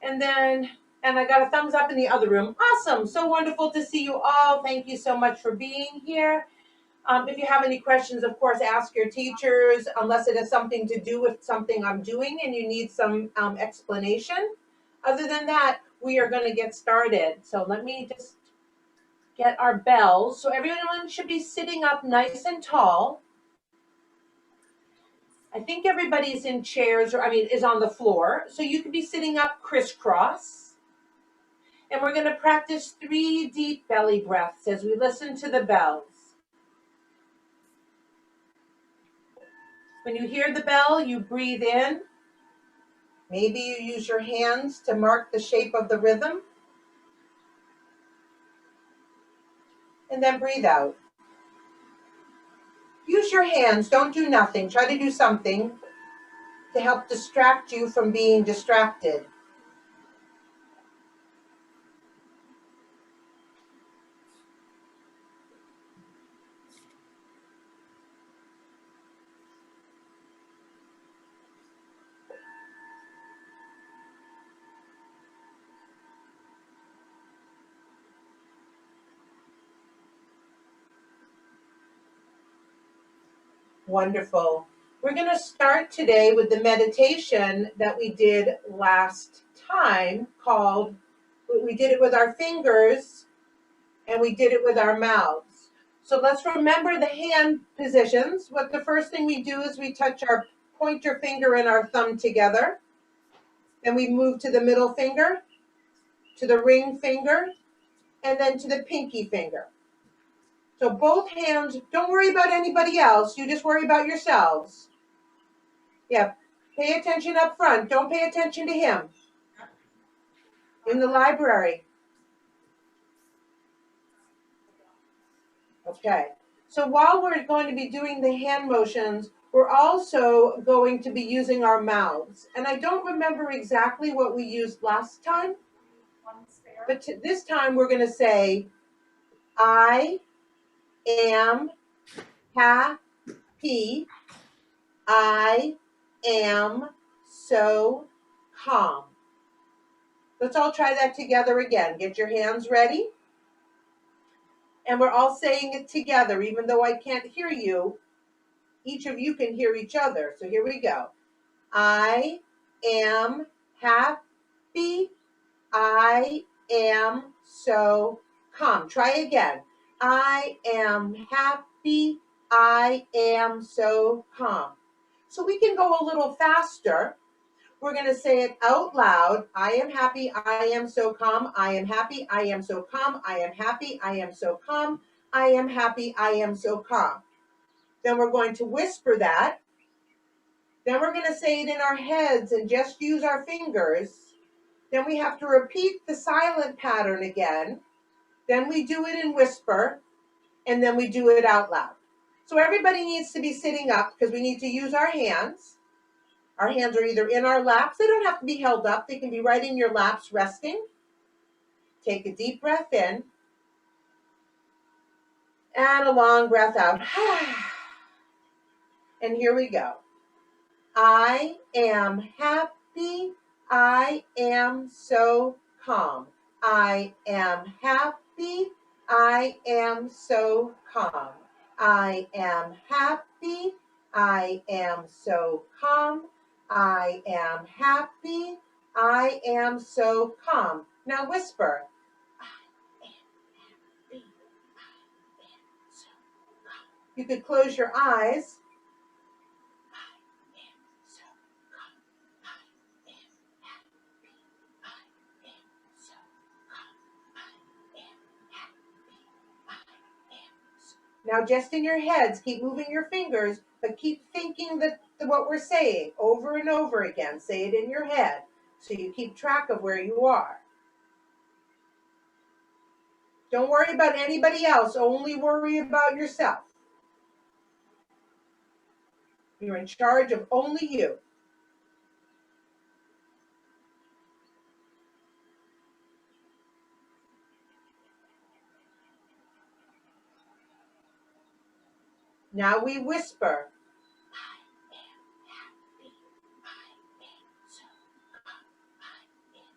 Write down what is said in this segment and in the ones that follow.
And I got a thumbs up in the other room. Awesome. So wonderful to see you all. Thank you so much for being here. If you have any questions, of course, ask your teachers, unless it has something to do with something I'm doing and you need some explanation. Other than that, we are going to get started. So let me just get our bells. So everyone should be sitting up nice and tall. I think everybody's in chairs, is on the floor. So you could be sitting up crisscross. And we're going to practice 3 deep belly breaths as we listen to the bells. When you hear the bell, you breathe in. Maybe you use your hands to mark the shape of the rhythm. And then breathe out. Use your hands, don't do nothing. Try to do something to help distract you from being distracted. Wonderful. We're going to start today with the meditation that we did last time we did it with our fingers and we did it with our mouths. So let's remember the hand positions. What the first thing we do is we touch our pointer finger and our thumb together. Then we move to the middle finger, to the ring finger, and then to the pinky finger. So both hands, don't worry about anybody else. You just worry about yourselves. Yeah, pay attention up front. Don't pay attention to him. In the library. Okay. So while we're going to be doing the hand motions, we're also going to be using our mouths. And I don't remember exactly what we used last time. But this time we're going to say, I am happy. I am so calm. Let's all try that together again. Get your hands ready. And we're all saying it together, even though I can't hear you. Each of you can hear each other. So here we go. I am happy. I am so calm. Try again. I am happy. I am so calm. So we can go a little faster. We're going to say it out loud. I am happy. I am so calm. I am happy. I am so calm. I am happy. I am so calm. I am happy. I am so calm. Then we're going to whisper that. Then we're going to say it in our heads and just use our fingers. Then we have to repeat the silent pattern again. Then we do it in whisper. And then we do it out loud. So everybody needs to be sitting up because we need to use our hands. Our hands are either in our laps. They don't have to be held up. They can be right in your laps resting. Take a deep breath in. And a long breath out. And here we go. I am happy. I am so calm. I am happy. I am so calm. I am happy. I am so calm. I am happy. I am so calm. Now whisper. I am happy. I am so calm. You could close your eyes. Now just in your heads, keep moving your fingers, but keep thinking what we're saying over and over again. Say it in your head so you keep track of where you are. Don't worry about anybody else, only worry about yourself. You're in charge of only you. Now we whisper. I am happy. I am so calm. I am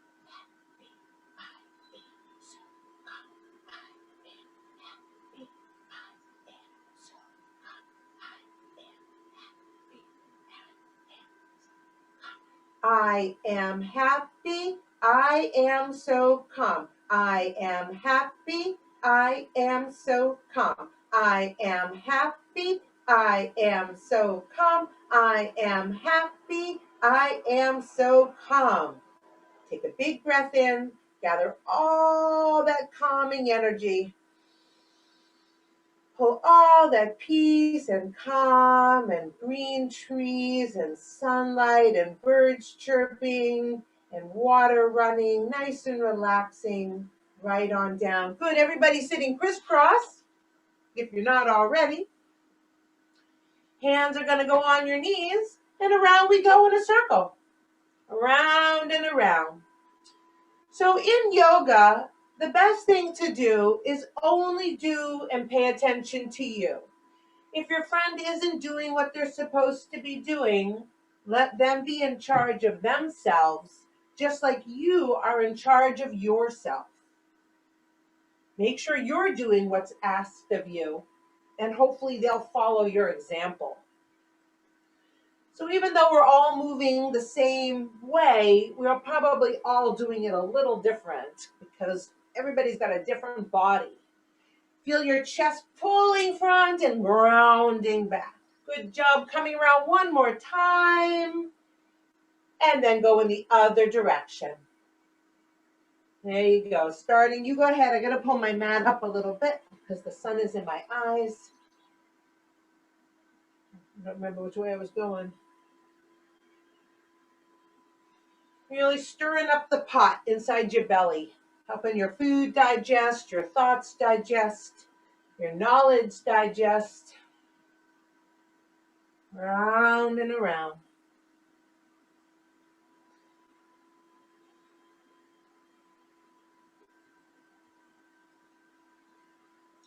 I am happy. I am so calm. I am happy. I am so calm. I am happy. I am so calm. I am happy. I am so calm. Take a big breath in. Gather all that calming energy. Pull all that peace and calm and green trees and sunlight and birds chirping and water running, nice and relaxing, right on down. Good, everybody sitting crisscross, if you're not already. Hands are gonna go on your knees, and around we go in a circle, around and around. So in yoga, the best thing to do is only do and pay attention to you. If your friend isn't doing what they're supposed to be doing, let them be in charge of themselves, just like you are in charge of yourself. Make sure you're doing what's asked of you, and hopefully they'll follow your example. So even though we're all moving the same way, we're probably all doing it a little different because everybody's got a different body. Feel your chest pulling front and grounding back. Good job. Coming around one more time. And then go in the other direction. There you go. Starting, you go ahead. I got to pull my mat up a little bit because the sun is in my eyes. I don't remember which way I was going. Really stirring up the pot inside your belly. Helping your food digest, your thoughts digest, your knowledge digest. Round and around.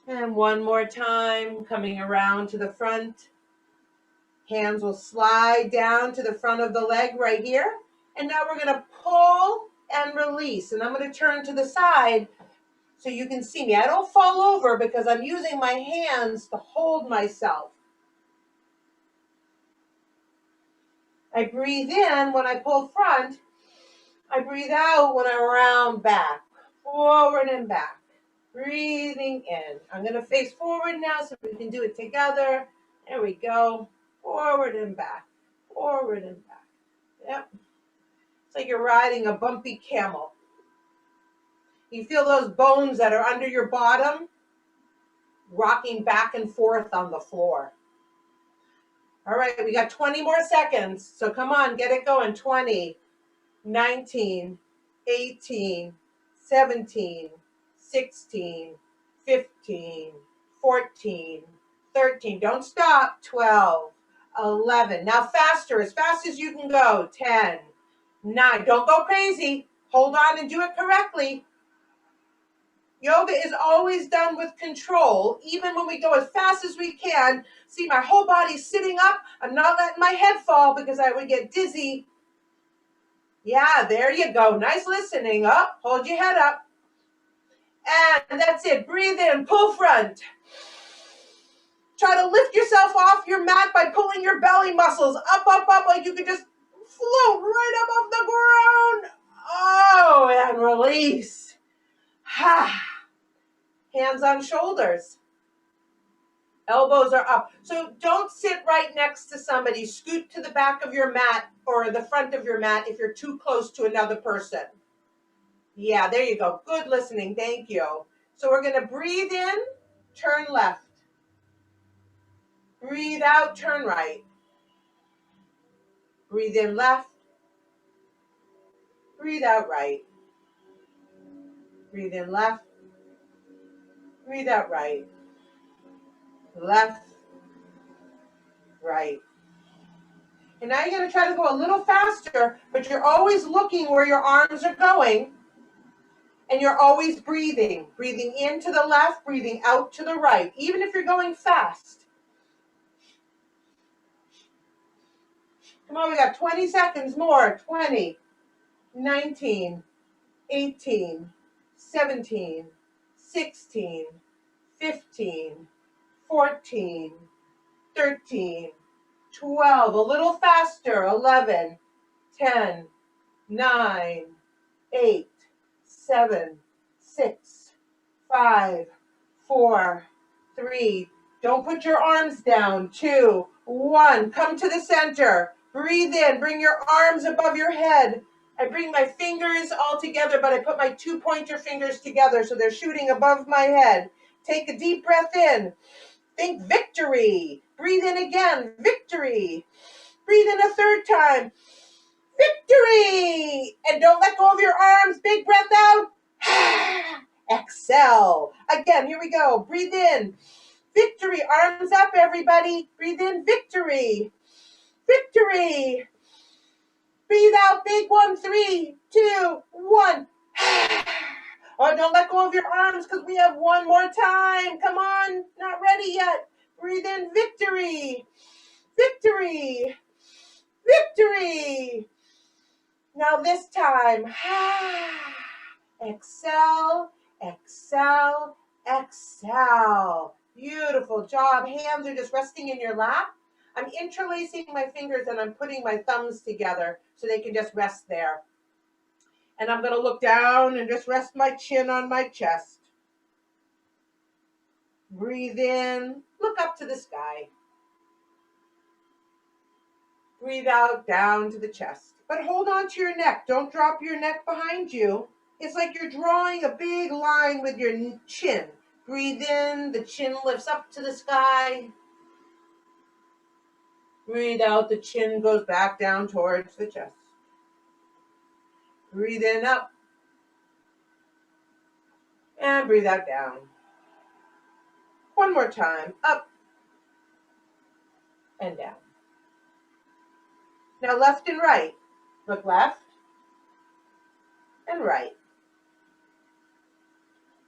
And one more time, coming around to the front. Hands will slide down to the front of the leg right here. And now we're going to pull and release. And I'm going to turn to the side so you can see me. I don't fall over because I'm using my hands to hold myself. I breathe in when I pull front. I breathe out when I round back, forward and back. Breathing in. I'm going to face forward now so we can do it together. There we go. Forward and back. Forward and back. Yep. It's like you're riding a bumpy camel. You feel those bones that are under your bottom rocking back and forth on the floor. All right, we got 20 more seconds. So come on, get it going. 20, 19, 18, 17, 16, 15, 14, 13. Don't stop. 12, 11. Now faster, as fast as you can go. 10, 9. Don't go crazy. Hold on and do it correctly. Yoga is always done with control, even when we go as fast as we can. See, my whole body's sitting up. I'm not letting my head fall because I would get dizzy. Yeah, there you go. Nice listening. Up. Hold your head up. And that's it. Breathe in. Pull front. Try to lift yourself off your mat by pulling your belly muscles up, up, up, like you could just float right above the ground. Oh, and release. Hands on shoulders. Elbows are up. So don't sit right next to somebody. Scoot to the back of your mat or the front of your mat if you're too close to another person. Yeah, there you go. Good listening. Thank you. So we're going to breathe in, turn left. Breathe out, turn right. Breathe in left. Breathe out right. Breathe in left. Breathe out right. Left, right. And now you're going to try to go a little faster, but you're always looking where your arms are going. And you're always breathing. Breathing in to the left, breathing out to the right, even if you're going fast. Come on, we got 20 seconds more. 20, 19, 18, 17, 16, 15, 14, 13, 12. A little faster. 11, 10, 9, 8, 7, 6, 5, 4, 3. Don't put your arms down. 2, 1. Come to the center. Breathe in. Bring your arms above your head. I bring my fingers all together, but I put my 2 pointer fingers together so they're shooting above my head. Take a deep breath in. Think victory. Breathe in again. Victory. Breathe in a third time. Victory! And don't let go of your arms. Big breath out. Exhale. Again, here we go. Breathe in. Victory. Arms up, everybody. Breathe in. Victory. Victory. Breathe out. Big one. 3, 2, 1. Oh, don't let go of your arms because we have one more time. Come on. Not ready yet. Breathe in. Victory. Victory. Victory. Now this time, exhale, exhale, exhale. Beautiful job. Hands are just resting in your lap. I'm interlacing my fingers and I'm putting my thumbs together so they can just rest there. And I'm going to look down and just rest my chin on my chest. Breathe in, look up to the sky. Breathe out, down to the chest. But hold on to your neck. Don't drop your neck behind you. It's like you're drawing a big line with your chin. Breathe in, the chin lifts up to the sky. Breathe out, the chin goes back down towards the chest. Breathe in, up. And breathe out, down. One more time, up and down. Now left and right. Look left and right.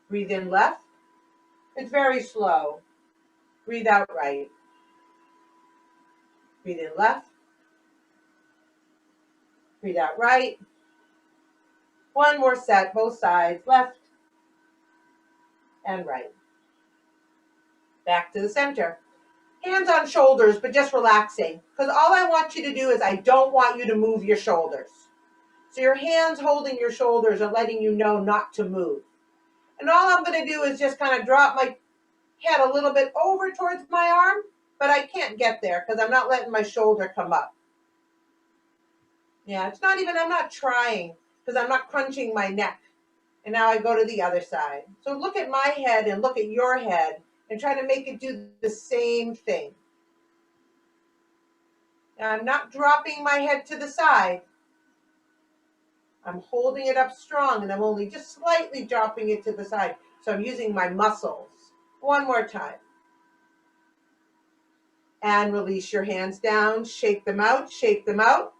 Breathe in left. It's very slow. Breathe out right. Breathe in left. Breathe out right. One more set, both sides, left and right. Back to the center. Hands on shoulders, but just relaxing. Because all I want you to do is I don't want you to move your shoulders. So your hands holding your shoulders are letting you know not to move. And all I'm going to do is just kind of drop my head a little bit over towards my arm, but I can't get there because I'm not letting my shoulder come up. Yeah, it's not even, I'm not trying because I'm not crunching my neck. And now I go to the other side. So look at my head and look at your head and try to make it do the same thing. Now I'm not dropping my head to the side. I'm holding it up strong and I'm only just slightly dropping it to the side. So I'm using my muscles. One more time. And release your hands down. Shake them out. Shake them out.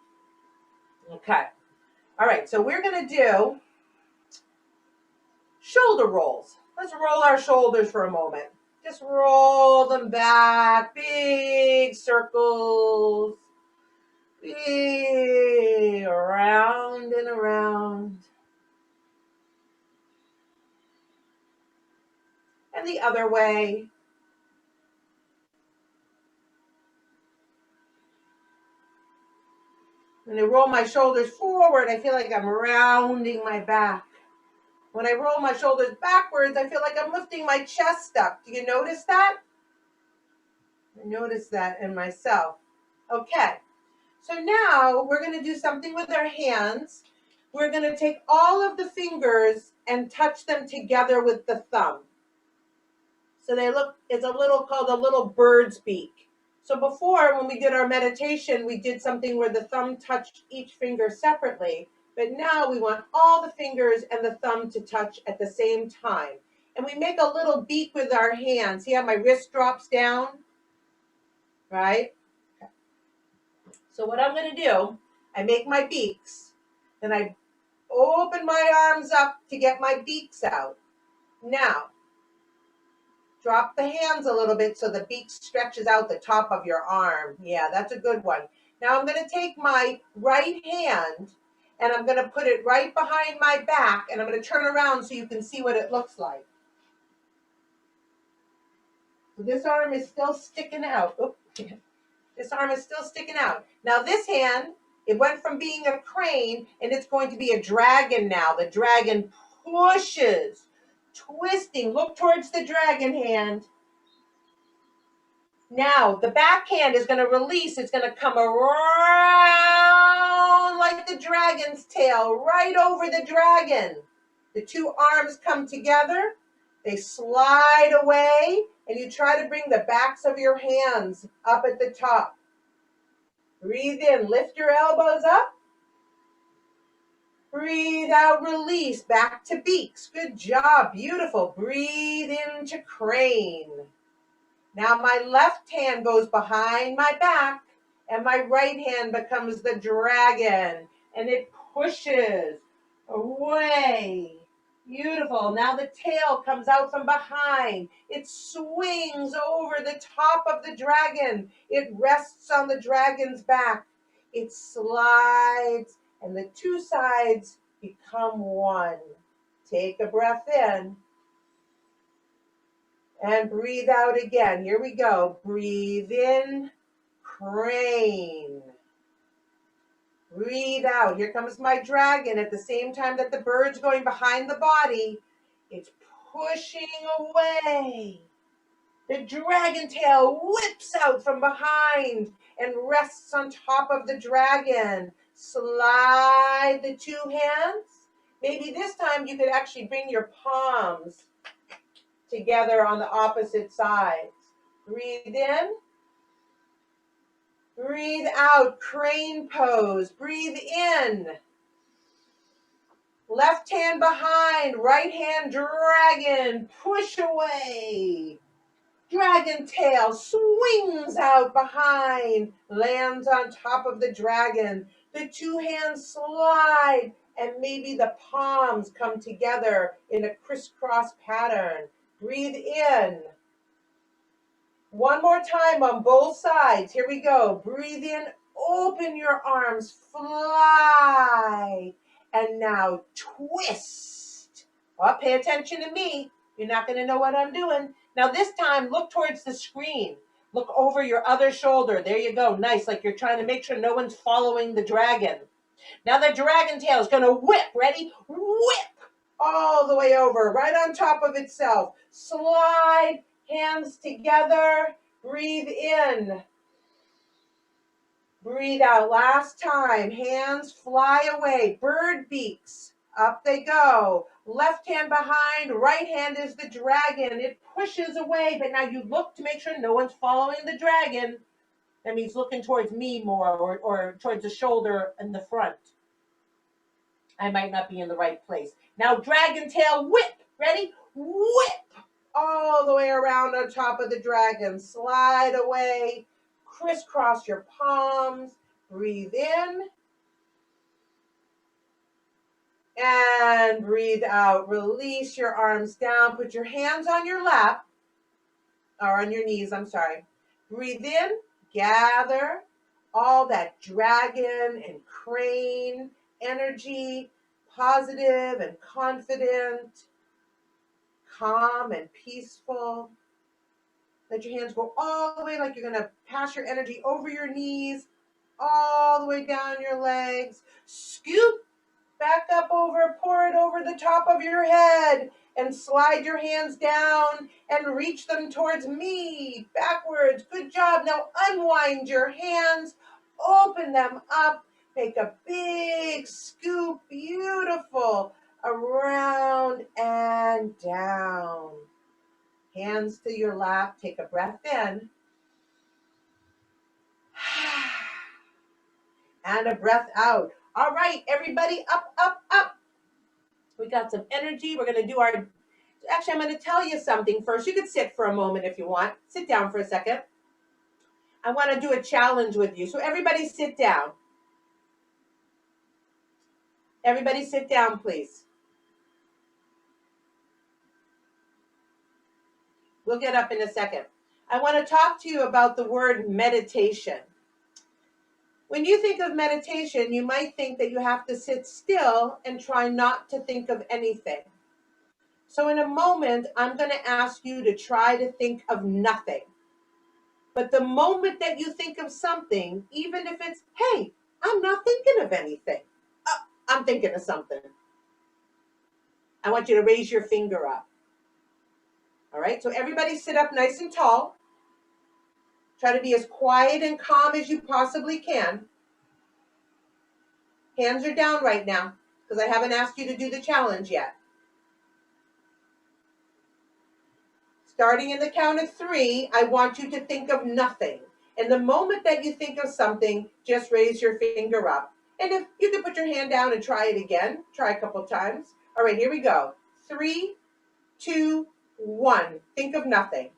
Okay. All right. So we're going to do shoulder rolls. Let's roll our shoulders for a moment. Just roll them back. Big circles. Big, around and around. And the other way. When I roll my shoulders forward, I feel like I'm rounding my back. When I roll my shoulders backwards, I feel like I'm lifting my chest up. Do you notice that? I notice that in myself. Okay. So now we're going to do something with our hands. We're going to take all of the fingers and touch them together with the thumb. So they look, it's a little called a little bird's beak. So before, when we did our meditation, we did something where the thumb touched each finger separately. But now we want all the fingers and the thumb to touch at the same time. And we make a little beak with our hands. See how my wrist drops down? Right? Okay. So what I'm going to do, I make my beaks. Then I open my arms up to get my beaks out. Now, drop the hands a little bit so the beak stretches out the top of your arm. Yeah, that's a good one. Now I'm going to take my right hand and I'm going to put it right behind my back and I'm going to turn around so you can see what it looks like. So this arm is still sticking out. Oops. This arm is still sticking out. Now this hand It went from being a crane and it's going to be a dragon now. The dragon pushes, twisting. Look towards the dragon hand. Now the back hand is going to release. It's going to come around like the dragon's tail, right over the dragon. The two arms come together. They slide away, and you try to bring the backs of your hands up at the top. Breathe in, lift your elbows up. Breathe out, release, back to beaks. Good job, beautiful. Breathe into crane. Now my left hand goes behind my back, and my right hand becomes the dragon, and it pushes away. Beautiful. Now the tail comes out from behind. It swings over the top of the dragon. It rests on the dragon's back. It slides, and the two sides become one. Take a breath in. And breathe out again. Here we go. Breathe in, crane. Breathe out. Here comes my dragon. At the same time that the bird's going behind the body, it's pushing away. The dragon tail whips out from behind and rests on top of the dragon. Slide the two hands. Maybe this time you could actually bring your palms together on the opposite sides. Breathe in. Breathe out, crane pose. Breathe in. Left hand behind, right hand dragon. Push away. Dragon tail swings out behind, lands on top of the dragon. The two hands slide, and maybe the palms come together in a crisscross pattern. Breathe in. One more time on both sides. Here we go. Breathe in, open your arms, fly. And now twist. Oh, pay attention to me. You're not going to know what I'm doing. Now this time, look towards the screen. Look over your other shoulder. There you go. Nice, like you're trying to make sure no one's following the dragon. Now the dragon tail is going to whip. Ready? Whip all the way over, right on top of itself. Slide. Hands together, breathe in. Breathe out, last time. Hands fly away, bird beaks. Up they go. Left hand behind, right hand is the dragon. It pushes away, but now you look to make sure no one's following the dragon. That means looking towards me more or towards the shoulder in the front. I might not be in the right place. Now dragon tail whip. Ready? Whip. All the way around on top of the dragon. Slide away. Crisscross your palms. Breathe in. And breathe out. Release your arms down. Put your hands on your lap. Or on your knees, I'm sorry. Breathe in. Gather all that dragon and crane energy. Positive and confident. Calm and peaceful. Let your hands go all the way like you're going to pass your energy over your knees, all the way down your legs. Scoop back up over, pour it over the top of your head, and slide your hands down and reach them towards me, backwards. Good job. Now unwind your hands, open them up, make a big scoop, beautiful. Around and down. Hands to your lap. Take a breath in. And a breath out. All right, everybody, up, up, up. We got some energy. We're going to do our... Actually, I'm going to tell you something first. You could sit for a moment if you want. Sit down for a second. I want to do a challenge with you. So everybody sit down. Everybody sit down, please. We'll get up in a second. I want to talk to you about the word meditation. When you think of meditation, you might think that you have to sit still and try not to think of anything. So in a moment, I'm going to ask you to try to think of nothing. But the moment that you think of something, even if it's, hey, I'm not thinking of anything. I'm thinking of something. I want you to raise your finger up. All right, so everybody sit up nice and tall. Try to be as quiet and calm as you possibly can. Hands are down right now because I haven't asked you to do the challenge yet. Starting in the count of 3, I want you to think of nothing. And the moment that you think of something, just raise your finger up. And if you can put your hand down and try it again, try a couple times. All right, here we go. 3, 2, 1. Think of nothing.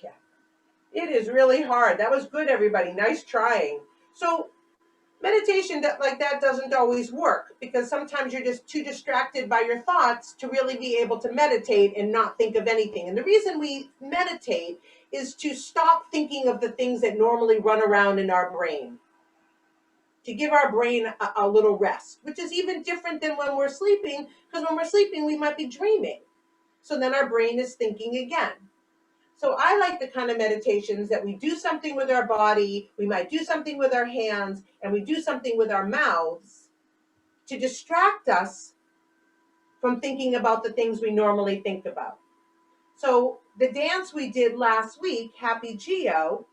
Yeah, it is really hard. That was good, everybody. Nice trying. So meditation like that doesn't always work because sometimes you're just too distracted by your thoughts to really be able to meditate and not think of anything. And the reason we meditate is to stop thinking of the things that normally run around in our brain, to give our brain a little rest, which is even different than when we're sleeping, because when we're sleeping, we might be dreaming. So then our brain is thinking again. So I like the kind of meditations that we do something with our body, we might do something with our hands, and we do something with our mouths to distract us from thinking about the things we normally think about. So the dance we did last week, Happy Geo,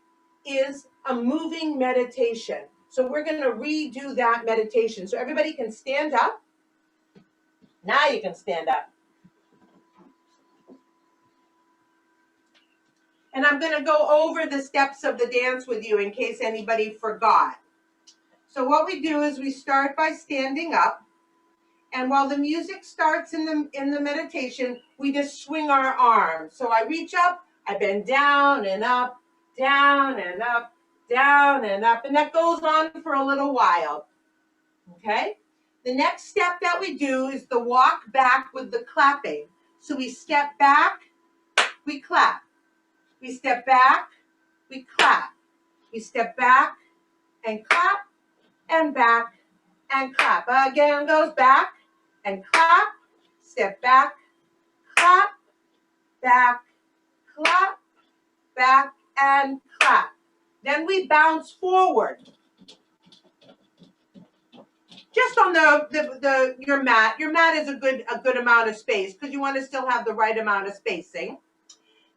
is a moving meditation. So we're going to redo that meditation. So everybody can stand up. Now you can stand up. And I'm going to go over the steps of the dance with you in case anybody forgot. So what we do is we start by standing up. And while the music starts in the meditation, we just swing our arms. So I reach up, I bend down and up, down and up, down and up. And that goes on for a little while. Okay? The next step that we do is the walk back with the clapping. So we step back, we clap. We step back, we clap. We step back and clap and back and clap. Again goes back and clap, step back, clap, back, clap, back, and clap. Then we bounce forward. Just on your mat. Your mat is a good amount of space because you want to still have the right amount of spacing.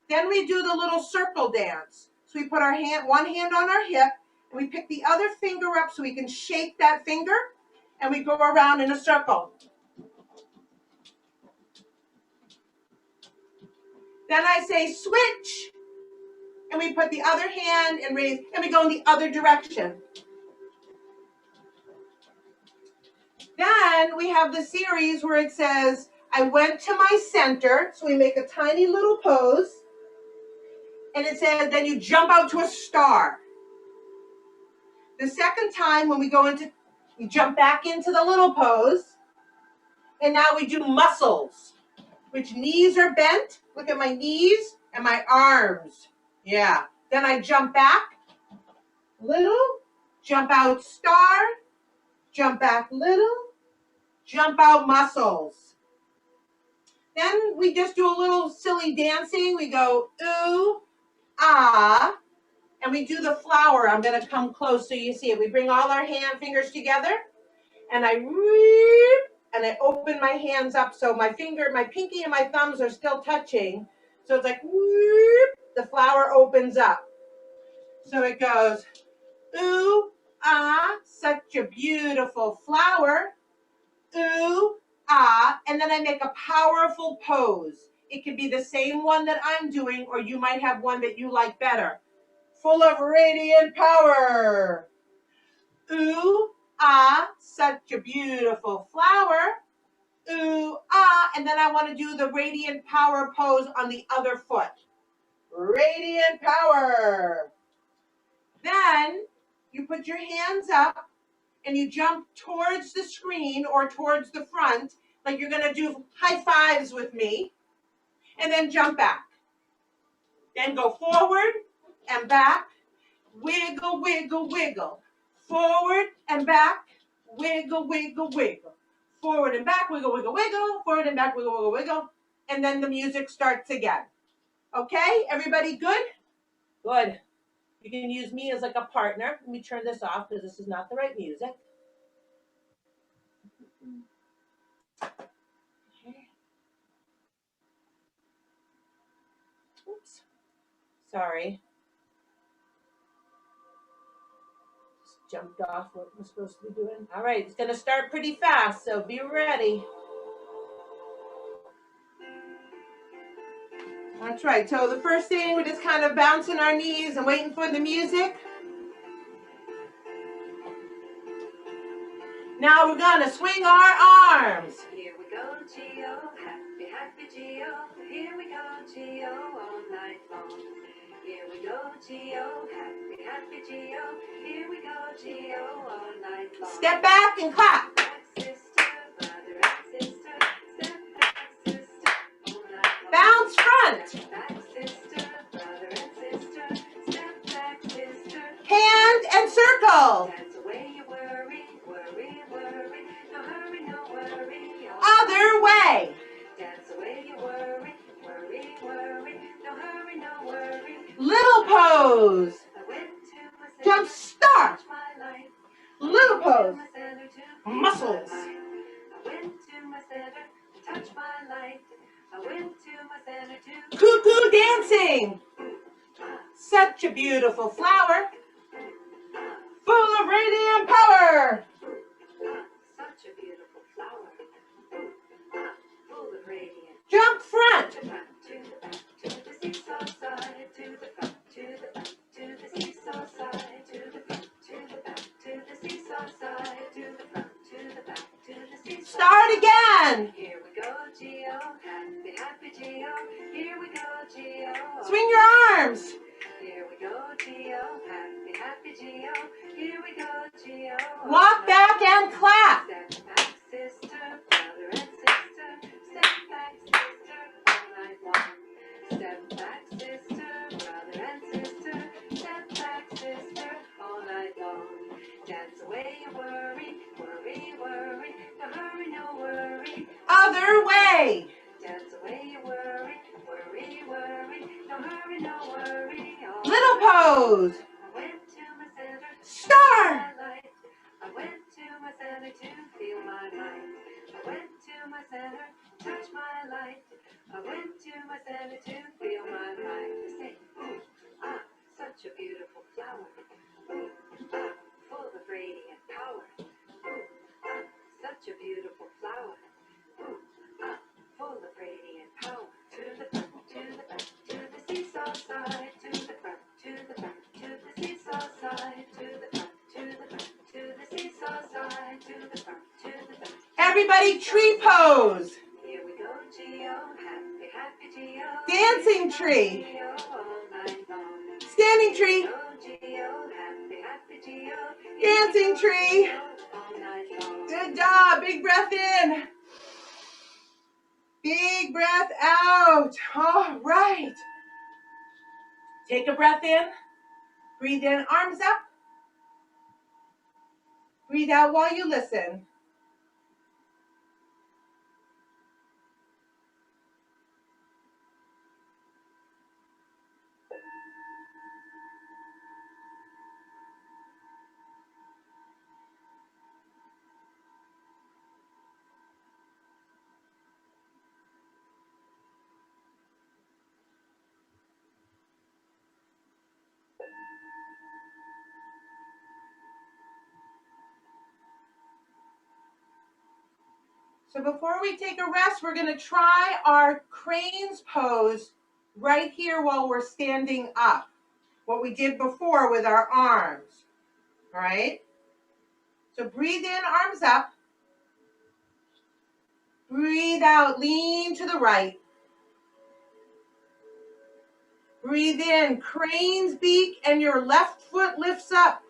Then we do the little circle dance. So we put one hand on our hip, and we pick the other finger up so we can shake that finger, and we go around in a circle. Then I say switch, and we put the other hand and raise, and we go in the other direction. Then we have the series where it says, I went to my center, so we make a tiny little pose, and it says, then you jump out to a star. The second time when we go into, you jump back into the little pose, and now we do muscles, which knees are bent. Look at my knees and my arms. Yeah. Then I jump back, little, jump out star, jump back little, jump out muscles. Then we just do a little silly dancing. We go ooh, ah, and we do the flower. I'm going to come close so you see it. We bring all our fingers together, and I open my hands up so my pinky and my thumbs are still touching. So it's like the flower opens up. So it goes ooh, ah, such a beautiful flower. Ooh, ah, and then I make a powerful pose. It could be the same one that I'm doing, or you might have one that you like better. Full of radiant power. Ooh, ah, such a beautiful flower. Ooh, ah, and then I want to do the radiant power pose on the other foot. Radiant power. Then you put your hands up and you jump towards the screen or towards the front, like you're going to do high fives with me, and then jump back. Then go forward and back, wiggle, wiggle, wiggle. Forward and back, wiggle, wiggle, wiggle. Forward and back, wiggle, wiggle, wiggle. Forward and back, wiggle, wiggle, wiggle. And then the music starts again. Okay, everybody good? Good. You can use me as like a partner. Let me turn this off because this is not the right music. Okay. Oops. Sorry. Just jumped off what we're supposed to be doing. All right, it's going to start pretty fast, so be ready. That's right. So the first thing, we're just kind of bouncing our knees and waiting for the music. Now we're going to swing our arms. Here we go, Geo, happy, happy Geo. Here we go, Geo, all night long. Here we go, Geo, happy, happy Geo. Here we go, Geo, all night long. Step back and clap. Back, sister, brother and sister. Step back, sister, all night long. Bounce front. Step back, sister, brother and sister. Step back, sister. Hand and circle. Dance away your worry, worry, worry. No hurry, no worry. Other way. Dance away your worry, worry, worry. No hurry, no worry. Little pose. I went to my center, Jump start. touch my life. Little pose. My center to Muscles. I went to my center to touch my light. I went to my center to Cuckoo dancing. Such a beautiful flower. Full of radiant power. such a beautiful flower. Full of radiant. Jump front. To the front, to the back, to the seesaw side, to the front, to the back, to the seesaw side, to the front, to the back, to the seesaw side, to the front, to the back, to the seesaw. Start again. Here we go, Geo, happy, happy Geo. Here we go, Geo. Swing your arms. Here we go, Geo, happy, happy Geo. Here we go, Geo. Walk back and clap. Step back, sister, brother and sister. Step back, sister, all night long. Step back, sister, brother and sister. Step back, sister, all night long. Dance away your worry, worry, worry. No hurry, no worry. Other way. Dance away your worry, worry, worry. No hurry, no worry. Little pose. I went to my center. Star. I went to my center to feel my light. I went to my center, touch my light. I went to my center to feel my light. To say, ooh, ah, such a beautiful flower. Ooh, ah, full of radiant power. Ooh, ah, such a beautiful flower. Ooh, ah, full of radiant power. To the front, to the back, to the seesaw side. To the front, to the back, to the seesaw side. To the front, to the back, to the seesaw side. To the front, to the back. Everybody tree pose. Here we go, Geo, happy, happy Geo. Dancing tree. Geo, all night long. Standing tree. Go, Geo, happy, happy Geo. Dancing tree. All night long. Good job. Big breath in. Big breath out. All right. Take a breath in. Breathe in, arms up. Breathe out while you listen. So before we take a rest, we're going to try our crane's pose right here while we're standing up. What we did before with our arms. All right? So breathe in, arms up. Breathe out, lean to the right. Breathe in, crane's beak, and your left foot lifts up.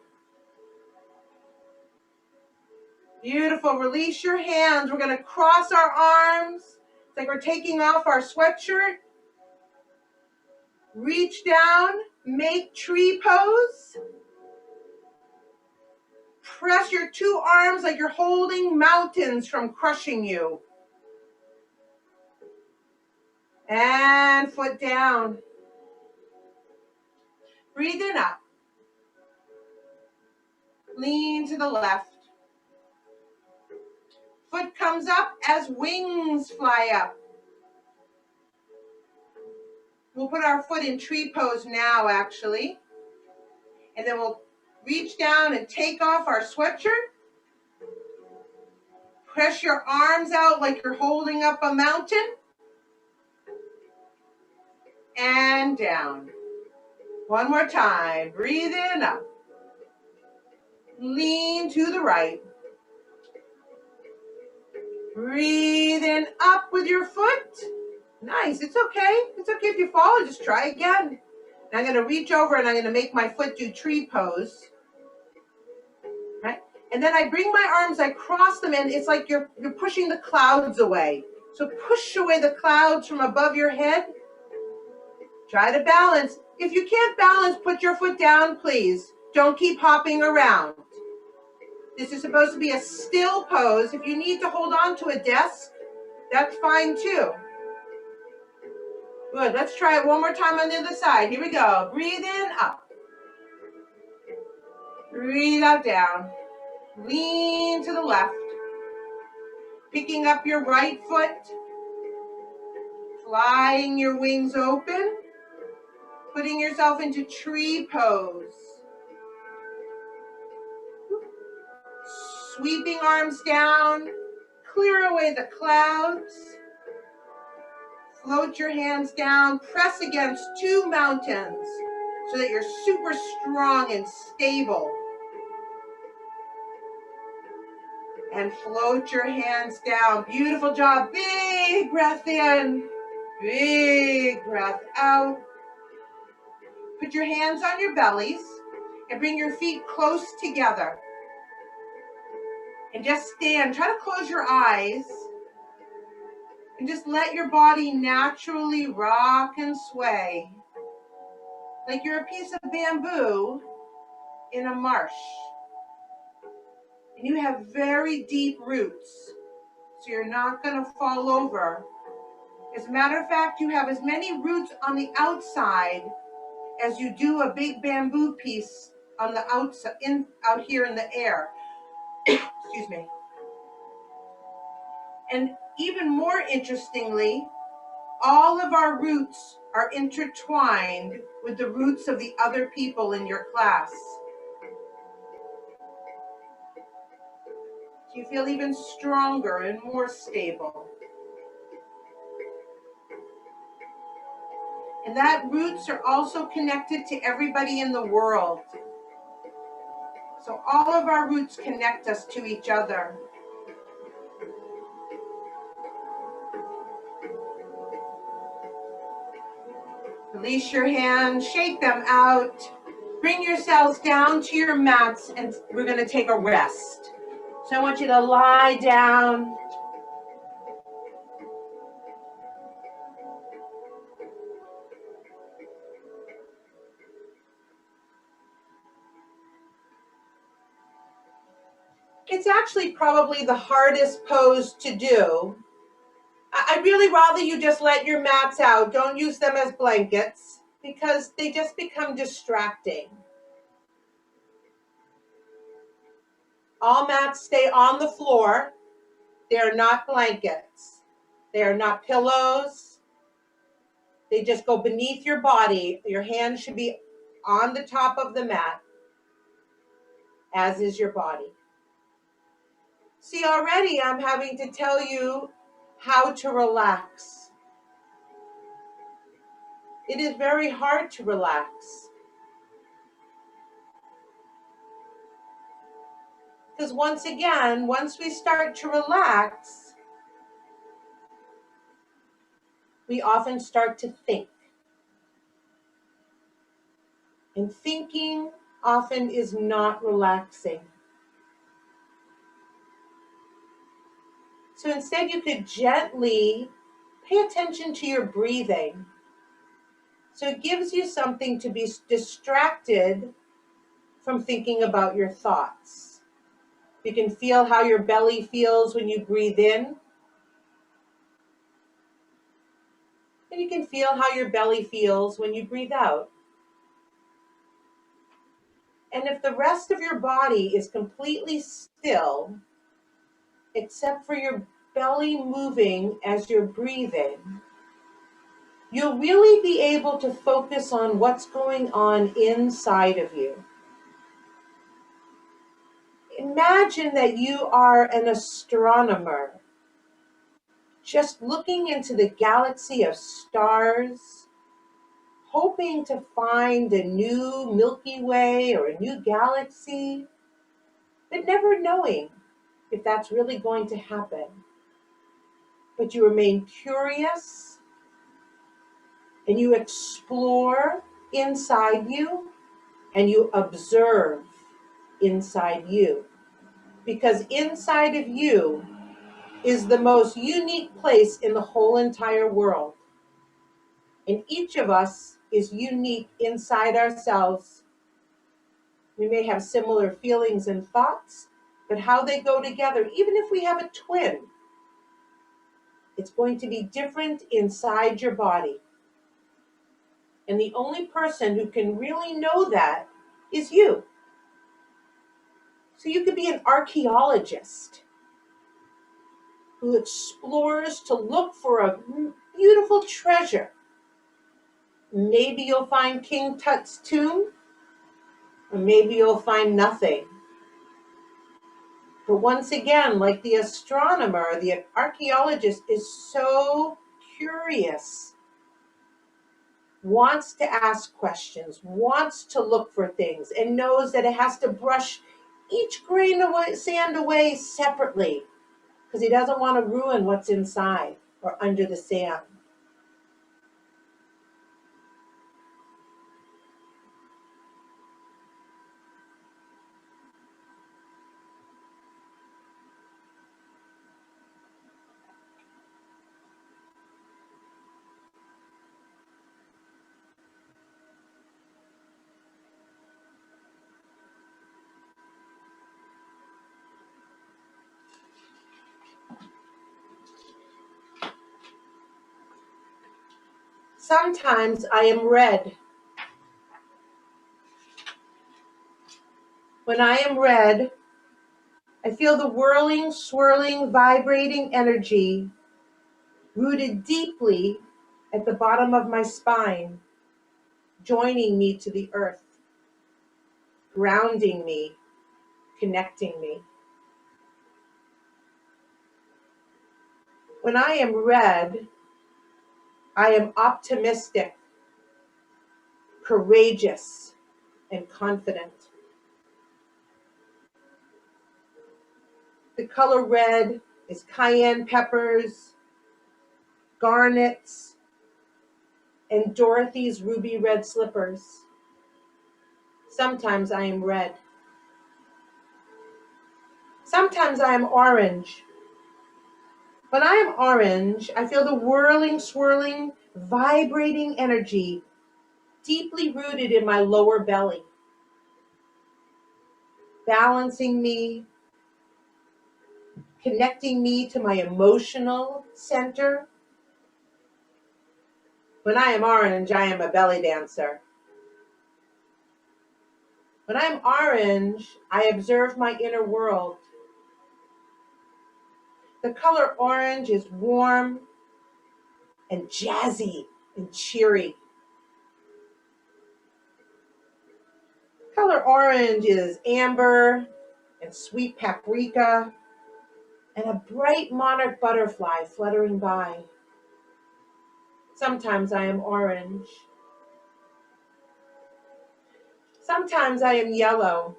Beautiful. Release your hands. We're going to cross our arms. It's like we're taking off our sweatshirt. Reach down. Make tree pose. Press your two arms like you're holding mountains from crushing you. And foot down. Breathe in up. Lean to the left. Foot comes up as wings fly up. We'll put our foot in tree pose now, actually. And then we'll reach down and take off our sweatshirt. Press your arms out like you're holding up a mountain. And down. One more time. Breathe in up. Lean to the right. Breathe in up with your foot. Nice. It's okay. It's okay if you fall. Just try again. And I'm going to reach over and I'm going to make my foot do tree pose. Right? And then I bring my arms, I cross them, and it's like you're pushing the clouds away. So push away the clouds from above your head. Try to balance. If you can't balance, put your foot down, please. Don't keep hopping around. This is supposed to be a still pose. If you need to hold on to a desk, that's fine too. Good. Let's try it one more time on the other side. Here we go. Breathe in, up. Breathe out, down. Lean to the left. Picking up your right foot. Flying your wings open. Putting yourself into tree pose. Sweeping arms down. Clear away the clouds. Float your hands down. Press against two mountains so that you're super strong and stable. And float your hands down. Beautiful job. Big breath in. Big breath out. Put your hands on your bellies and bring your feet close together. And just stand. Try to close your eyes. And just let your body naturally rock and sway. Like you're a piece of bamboo in a marsh. And you have very deep roots. So you're not going to fall over. As a matter of fact, you have as many roots on the outside as you do a big bamboo piece on the outside, out here in the air. Excuse me. And even more interestingly, all of our roots are intertwined with the roots of the other people in your class. So you feel even stronger and more stable. And that roots are also connected to everybody in the world. So all of our roots connect us to each other. Release your hands, shake them out. Bring yourselves down to your mats and we're going to take a rest. So I want you to lie down. It's actually probably the hardest pose to do. I'd really rather you just let your mats out. Don't use them as blankets because they just become distracting. All mats stay on the floor. They are not blankets. They are not pillows. They just go beneath your body. Your hands should be on the top of the mat, as is your body. See, already I'm having to tell you how to relax. It is very hard to relax. Because once again, once we start to relax, we often start to think. And thinking often is not relaxing. So instead, you could gently pay attention to your breathing. So it gives you something to be distracted from thinking about your thoughts. You can feel how your belly feels when you breathe in. And you can feel how your belly feels when you breathe out. And if the rest of your body is completely still, except for your belly moving as you're breathing, you'll really be able to focus on what's going on inside of you. Imagine that you are an astronomer, just looking into the galaxy of stars, hoping to find a new Milky Way or a new galaxy, but never knowing if that's really going to happen. But you remain curious and you explore inside you and you observe inside you. Because inside of you is the most unique place in the whole entire world. And each of us is unique inside ourselves. We may have similar feelings and thoughts, but how they go together, even if we have a twin, it's going to be different inside your body. And the only person who can really know that is you. So you could be an archaeologist who explores to look for a beautiful treasure. Maybe you'll find King Tut's tomb, or maybe you'll find nothing. But once again, like the astronomer, the archaeologist is so curious, wants to ask questions, wants to look for things, and knows that it has to brush each grain of sand away separately because he doesn't want to ruin what's inside or under the sand. Sometimes I am red. When I am red, I feel the whirling, swirling, vibrating energy rooted deeply at the bottom of my spine, joining me to the earth, grounding me, connecting me. When I am red, I am optimistic, courageous, and confident. The color red is cayenne peppers, garnets, and Dorothy's ruby red slippers. Sometimes I am red. Sometimes I am orange. When I am orange, I feel the whirling, swirling, vibrating energy deeply rooted in my lower belly, balancing me, connecting me to my emotional center. When I am orange, I am a belly dancer. When I'm orange, I observe my inner world. The color orange is warm and jazzy and cheery. Color orange is amber and sweet paprika and a bright monarch butterfly fluttering by. Sometimes I am orange. Sometimes I am yellow.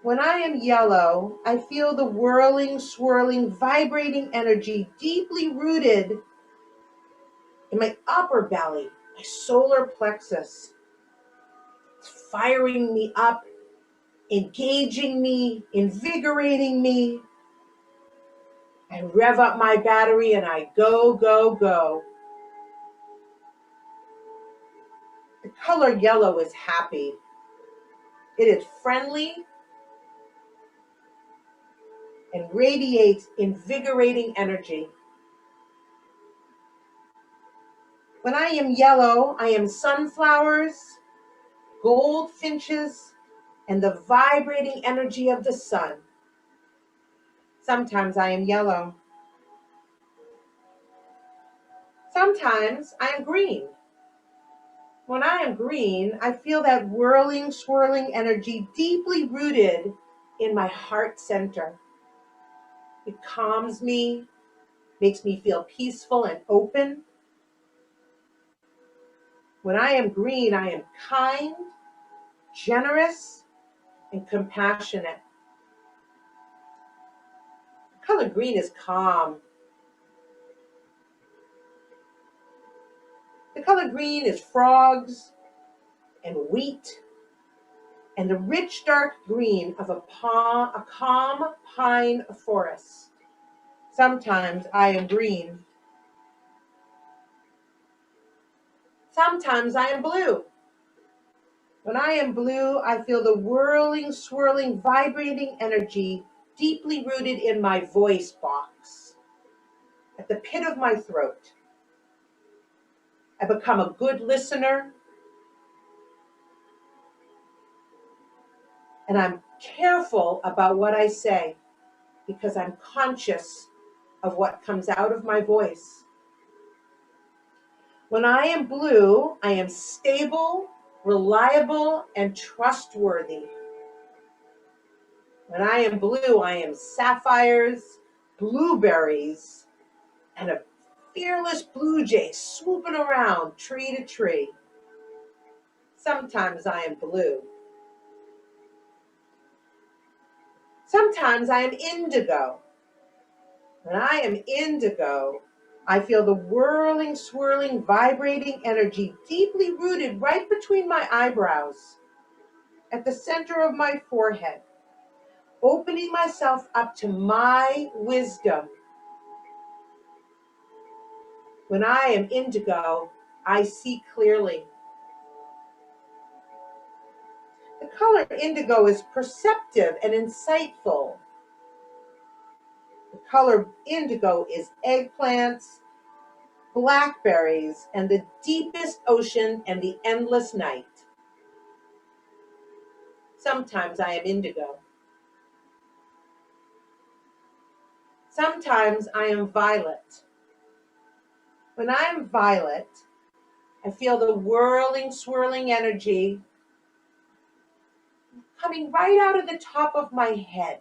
When I am yellow, I feel the whirling, swirling, vibrating energy deeply rooted in my upper belly, my solar plexus. It's firing me up, engaging me, invigorating me. I rev up my battery and I go, go, go. The color yellow is happy. It is friendly. and radiates invigorating energy. When I am yellow, I am sunflowers, goldfinches, and the vibrating energy of the sun. Sometimes I am yellow. Sometimes I am green. When I am green, I feel that whirling, swirling energy deeply rooted in my heart center. It calms me, makes me feel peaceful and open. When I am green, I am kind, generous, and compassionate. The color green is calm. The color green is frogs and wheat and the rich dark green of a calm pine forest. Sometimes I am green. Sometimes I am blue. When I am blue, I feel the whirling, swirling, vibrating energy deeply rooted in my voice box, at the pit of my throat. I become a good listener, and I'm careful about what I say because I'm conscious of what comes out of my voice. When I am blue, I am stable, reliable, and trustworthy. When I am blue, I am sapphires, blueberries, and a fearless blue jay swooping around tree to tree. Sometimes I am blue. Sometimes I am indigo. When I am indigo, I feel the whirling, swirling, vibrating energy deeply rooted right between my eyebrows, at the center of my forehead, opening myself up to my wisdom. When I am indigo, I see clearly. The color indigo is perceptive and insightful. The color indigo is eggplants, blackberries, and the deepest ocean and the endless night. Sometimes I am indigo. Sometimes I am violet. When I am violet, I feel the whirling, swirling energy coming right out of the top of my head,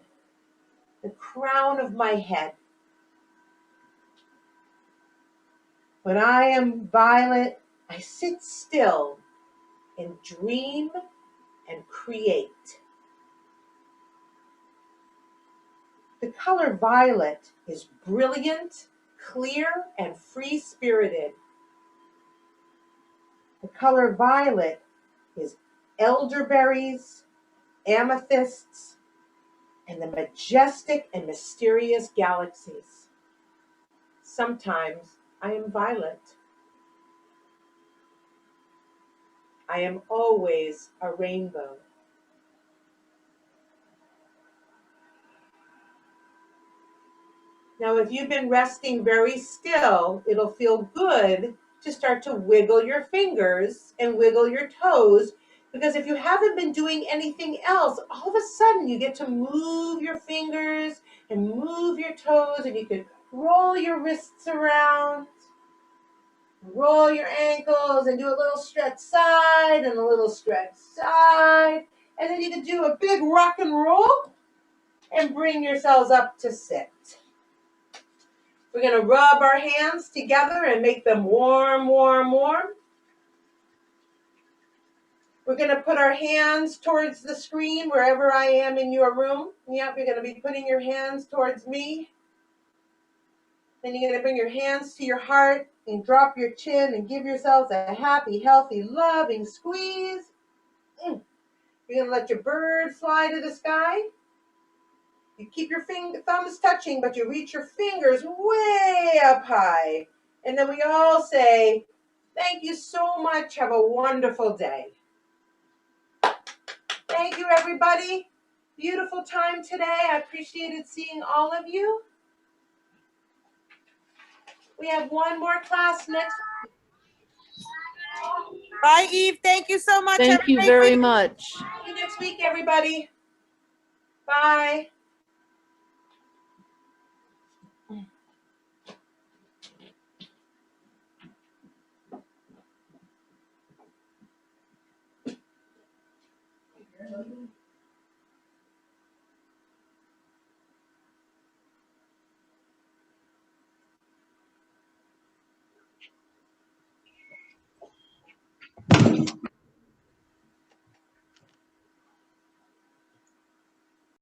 the crown of my head. When I am violet, I sit still and dream and create. The color violet is brilliant, clear, and free-spirited. The color violet is elderberries, amethysts, and the majestic and mysterious galaxies. Sometimes I am violet. I am always a rainbow. Now, if you've been resting very still, it'll feel good to start to wiggle your fingers and wiggle your toes, because if you haven't been doing anything else, all of a sudden you get to move your fingers and move your toes, and you can roll your wrists around, roll your ankles, and do a little stretch side and a little stretch side, and then you can do a big rock and roll and bring yourselves up to sit. We're going to rub our hands together and make them warm, warm, warm. We're going to put our hands towards the screen wherever I am in your room. Yep, you're going to be putting your hands towards me. Then you're going to bring your hands to your heart and drop your chin and give yourselves a happy, healthy, loving squeeze. You're going to let your bird fly to the sky. You keep your thumbs touching, but you reach your fingers way up high. And then we all say, thank you so much. Have a wonderful day. Thank you, everybody. beautiful time today. I appreciated seeing all of you. We have one more class next. Bye, Eve. Thank you so much. Thank you very much. See you next week, everybody. Bye.